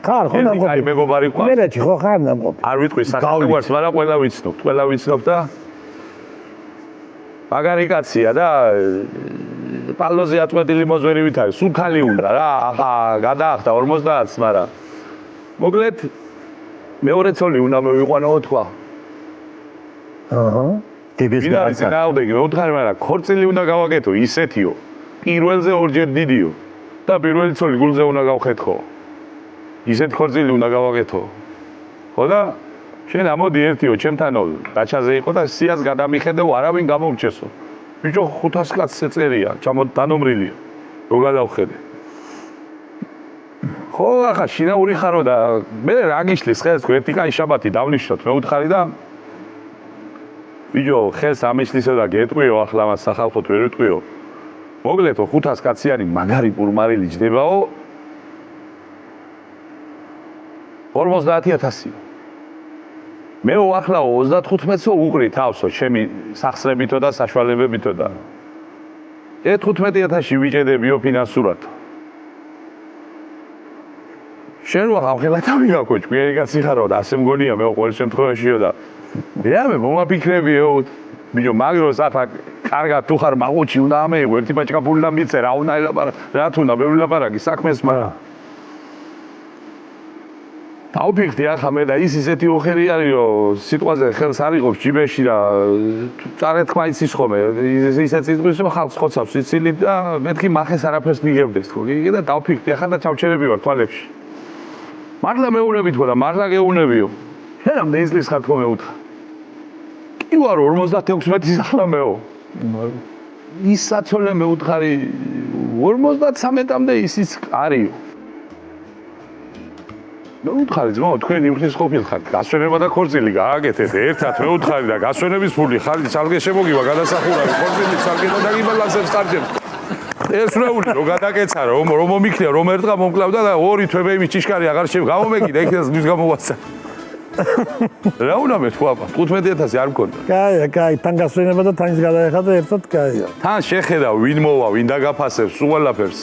ხარ ხო ნამყოფი? აი მეგობარი ყავს. მერეთი ხო ხარ ნამყოფი? არ ვიტყვი სახელმწიფოს, მაგრამ ყველა ვიცნობ და მაგარი კაცია და პალოზე აწყვეტილი მოზვერივით არის. სულ ქალი უნდა რა, ახლა გადაახდა 50-ს, მაგრამ მოკლედ მეორე ცოლი უნდა მოვიყვანო თქვა. აჰა. ტიბის ვინ არის ნაუდეგი, მეუთხარი, მაგრამ ქორწილი უნდა გავაკეთო ისეთიო. პირველზე ორჯერ დიდიო და პირველი ცოლი გულზე უნდა გავხეთქო. ისეთ ქორწილი უნდა გავაკეთო. ხო და შენ ამოდი ერთიო ჩემთანო დაჩაზე იყო და სიას გადამიხედო არავინ გამომრჩესო. ბიჭო 500 კაცს ეწერია, დანომრილია. რო გადავხედე. ხო ახლა შინაური ხარო და მე რა გიშლის ხელს ერთი კაი შაბათი დავნიშნოთ მეუთხარი და ბიჭო ხელს ამიშლისო და გეტყვიო ახლა მას სახალხოთ ვერ ვიტყვიო. მოგლეთო 500 კაციანი მაგარი პურმარილი ჯდებაო 50000-ი. მე ახლა 35-ო უყრი თავსო ჩემი სახსრებითო და საშუალებებითო და 15000-ში ვიჭედებიო ფინანსურად. შენ ვაღამხელა თავი გაკოჭ, პირი კაცი ხარო და ასე მგონია მე ყოველ შემთხვევაშიო და მე მომაფიქრებიო ბიჭო მაგროს ახლა კარგად თუ ხარ მაღოჩი უნდა ამეიღო ერთი ბაჭკაფული და მიწე რა უნდა ელაპარაკ რა თუნდა მე ვილაპარაკი საქმეს მაგრამ დავფიქრდი ახლა მე და ის ისეთი უხერი არისო სიტყვაზე ხელს არიღობს ჯიბეში და წარეთქმა იცის ხოლმე ისეთ სიტყვის რომ ხალხს ხოცავს იცილი და მეთქი მახეს არაფერს მიგებდეს თქო კი და დავფიქრდი ახლა და ჩავჩერები ვარ თვალებში მართლა მეუბნებით ხო და მართლა გეუბნებიო შენ ამდე იზლის ხარ თქო მეუთხარ კი ვარ 56 ახლა მეო ის საცოლე მეუთხარი 53-მდე ისიც არისო მეუთხარი ძმაო თქვენ იმხის ყოფილ ხართ გასვენება და ქორწილი გააკეთეთ ერთად მეუთხარი და გასვენების ფული ხალხი ცალკე შემოგივა გადასახურავი ქორწილი ცალკე და დაგიბალანსებს ხარჯებს ესრეული რო გადაკეცა რომ მომიქნია რომ ერთღა მომკლავდა და ორი თვე იმის ჭიშკარი აღარ გამომეკიდა იქნას მის გამოვასწა რა უნდა მე თქვა 15000 არ მქონდა კაია კაი თან გასვენება და თანის გადაეხადა ერთად კაია თან შეხედა ვინ მოვა ვინ დაგაფასებს უყველაფერს